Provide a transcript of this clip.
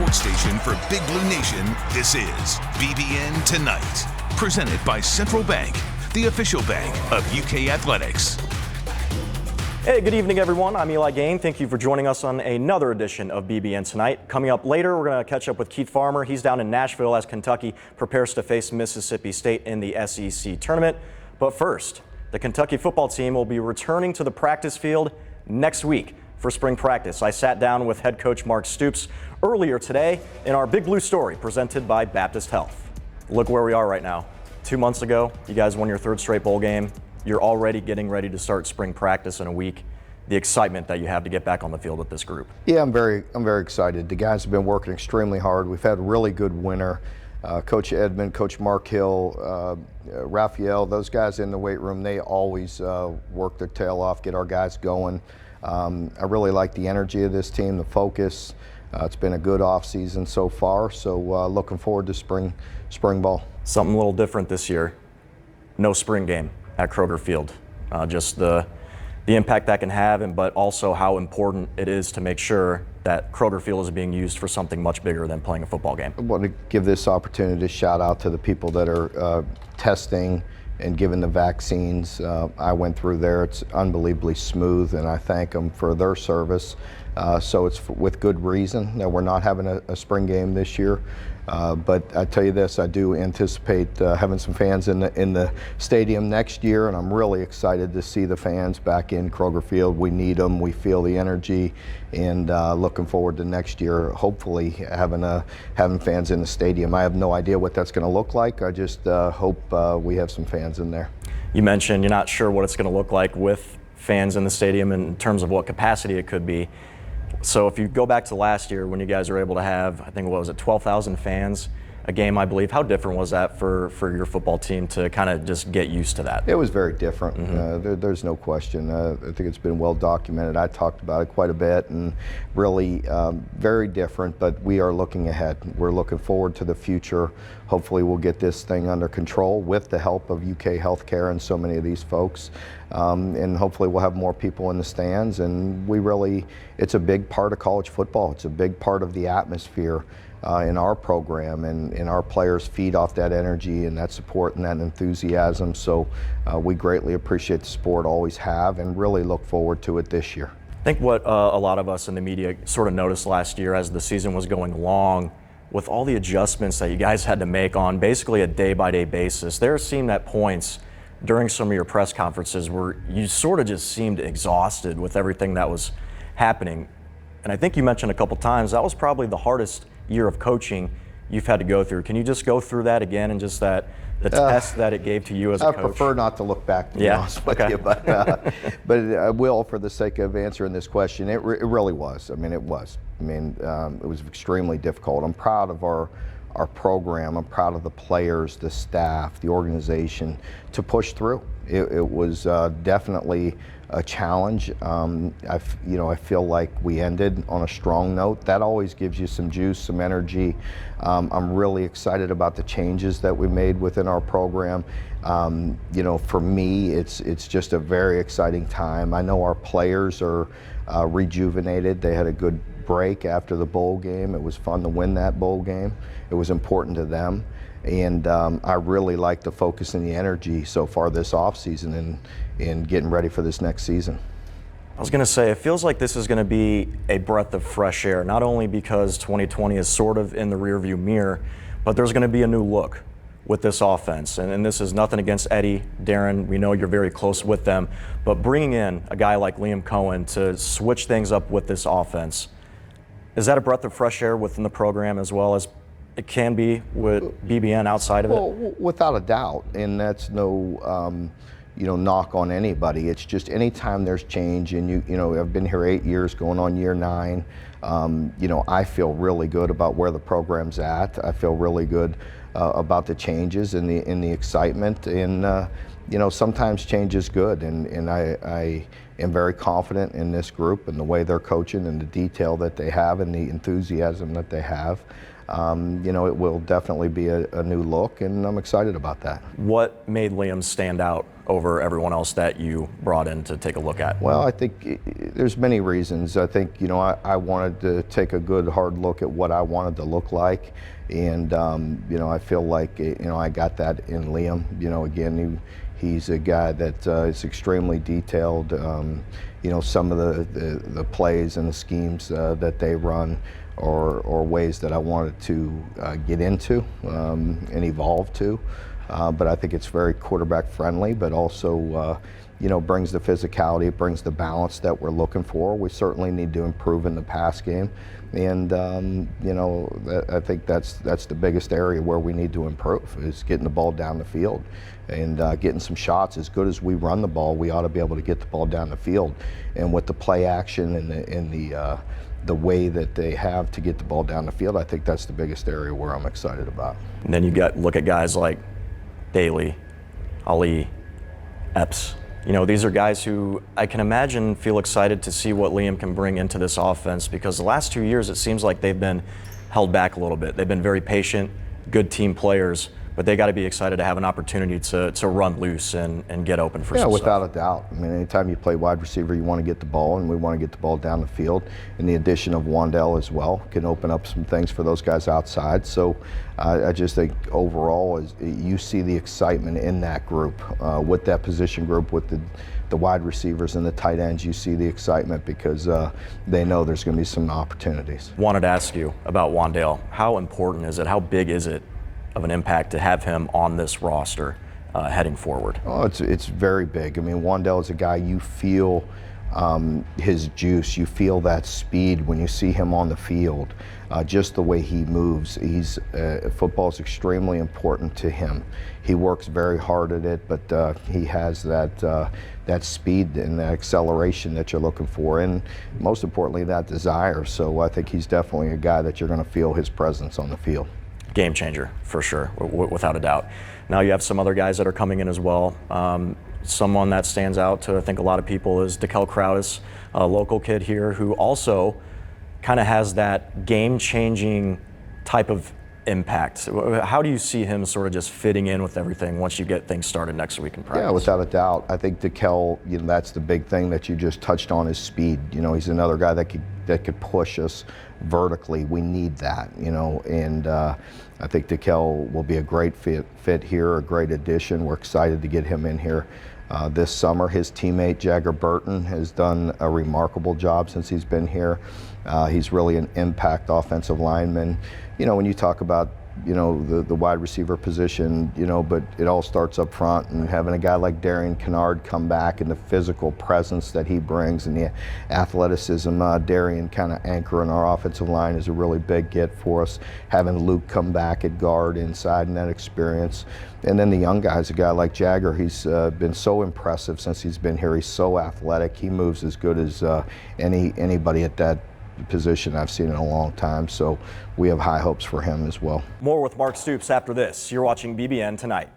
sports station for Big Blue Nation, this is BBN Tonight. Presented by Central Bank, the official bank of UK Athletics. Hey, good evening, everyone. I'm Eli Gain. Thank you for joining us on another edition of BBN Tonight. Coming up later, we're going to catch up with Keith Farmer. He's down in Nashville as Kentucky prepares to face Mississippi State in the SEC tournament. But first, the Kentucky football team will be returning to the practice field next week for spring practice. I sat down with head coach Mark Stoops earlier today in our Big Blue Story presented by Baptist Health. Look where we are right now. 2 months ago, you guys won your third straight bowl game. You're already getting ready to start spring practice in a week. The excitement that you have to get back on the field with this group. Yeah, I'm very excited. The guys have been working extremely hard. We've had a really good winter. Coach Edmond, Coach Mark Hill, Raphael, those guys in the weight room, they always work their tail off, get our guys going. I really like the energy of this team, the focus. It's been a good off season so far, so looking forward to spring ball. Something a little different this year. No spring game at Kroger Field. Just the impact that can have, but also how important it is to make sure that Kroger Field is being used for something much bigger than playing a football game. I want to give this opportunity to shout out to the people that are testing and giving the vaccines. I went through there. It's unbelievably smooth, and I thank them for their service. So it's with good reason that we're not having a spring game this year. But I tell you this, I do anticipate having some fans in the stadium next year, and I'm really excited to see the fans back in Kroger Field. We need them. We feel the energy, and looking forward to next year, hopefully having fans in the stadium. I have no idea what that's going to look like. I just hope we have some fans in there. You mentioned you're not sure what it's going to look like with fans in the stadium in terms of what capacity it could be. So if you go back to last year when you guys were able to have, I think, what was it, 12,000 fans a game, I believe. How different was that for your football team to kind of just get used to that? It was very different. There's no question. I think it's been well documented. I talked about it quite a bit, and really very different, but we are looking ahead. We're looking forward to the future. Hopefully we'll get this thing under control with the help of UK Healthcare and so many of these folks. And hopefully we'll have more people in the stands, and it's a big part of college football. It's a big part of the atmosphere in our program, and our players feed off that energy and that support and that enthusiasm. So we greatly appreciate the sport, always have, and really look forward to it this year. I think what a lot of us in the media sort of noticed last year as the season was going along, with all the adjustments that you guys had to make on basically a day-by-day basis, there seemed at points during some of your press conferences where you sort of just seemed exhausted with everything that was happening. And I think you mentioned a couple times that was probably the hardest year of coaching you've had to go through. Can you just go through that again and just the test that it gave to you as a coach? I prefer not to look back, to be honest with you, but I will, for the sake of answering this question. It really was. I mean, it was. It was extremely difficult. I'm proud of our program. I'm proud of the players, the staff, the organization to push through. It was definitely a challenge. I feel like we ended on a strong note. That always gives you some juice, some energy. I'm really excited about the changes that we made within our program. For me, it's just a very exciting time. I know our players are rejuvenated. They had a good break after the bowl game. It was fun to win that bowl game. It was important to them. And I really like the focus and the energy so far this offseason and getting ready for this next season. I was going to say, it feels like this is going to be a breath of fresh air, not only because 2020 is sort of in the rearview mirror, but there's going to be a new look with this offense. And this is nothing against Eddie, Darren. We know you're very close with them. But bringing in a guy like Liam Cohen to switch things up with this offense, is that a breath of fresh air within the program as well as it can be with BBN outside of it? Well, without a doubt, and that's no knock on anybody. It's just anytime there's change, and I've been here 8 years, going on year 9. I feel really good about where the program's at. I feel really good about the changes and the excitement, and sometimes change is good, and I am very confident in this group and the way they're coaching and the detail that they have and the enthusiasm that they have. It will definitely be a new look, and I'm excited about that. What made Liam stand out over everyone else that you brought in to take a look at? Well, I think there's many reasons. I think, I wanted to take a good hard look at what I wanted to look like. And, I feel like, I got that in Liam. Again, he's a guy that is extremely detailed. Some of the plays and the schemes that they run or ways that I wanted to get into and evolve to. But I think it's very quarterback friendly, but also, brings the physicality, it brings the balance that we're looking for. We certainly need to improve in the pass game. And, I think that's the biggest area where we need to improve, is getting the ball down the field and getting some shots. As good as we run the ball, we ought to be able to get the ball down the field. And with the play action and the way that they have to get the ball down the field, I think that's the biggest area where I'm excited about. And then you look at guys like Daly, Ali, Epps. These are guys who I can imagine feel excited to see what Liam can bring into this offense, because the last 2 years it seems like they've been held back a little bit. They've been very patient, good team players, but they got to be excited to have an opportunity to run loose and get open for some without stuff. a doubt. I mean, anytime you play wide receiver, you want to get the ball, and we want to get the ball down the field. And the addition of Wan'Dale as well can open up some things for those guys outside. So I just think overall, you see the excitement in that group, with that position group, with the wide receivers and the tight ends. You see the excitement because they know there's going to be some opportunities. Wanted to ask you about Wan'Dale. How important is it? How big is it of an impact to have him on this roster heading forward? Oh, it's very big. I mean, Wan'Dale is a guy you feel his juice. You feel that speed when you see him on the field. Just the way he moves. Football is extremely important to him. He works very hard at it, but he has that speed and that acceleration that you're looking for, and most importantly, that desire. So I think he's definitely a guy that you're going to feel his presence on the field. Game changer, for sure, without a doubt. Now you have some other guys that are coming in as well. Someone that stands out to, I think, a lot of people is Dekel Crowdis, a local kid here who also kind of has that game-changing type of impact. How do you see him sort of just fitting in with everything once you get things started next week in practice? Yeah, without a doubt. I think Dekel, that's the big thing that you just touched on, is speed. He's another guy that could push us vertically. We need that, and I think Dekel will be a great fit here, a great addition. We're excited to get him in here this summer. His teammate Jagger Burton has done a remarkable job since he's been here. He's really an impact offensive lineman. When you talk about the wide receiver position, but it all starts up front, and having a guy like Darian Kennard come back and the physical presence that he brings and the athleticism, Darian kind of anchoring our offensive line is a really big get for us. Having Luke come back at guard inside and that experience. And then the young guys, a guy like Jagger, he's been so impressive since he's been here. He's so athletic. He moves as good as anybody at that position I've seen in a long time, so we have high hopes for him as well. More with Mark Stoops after this. You're watching BBN Tonight.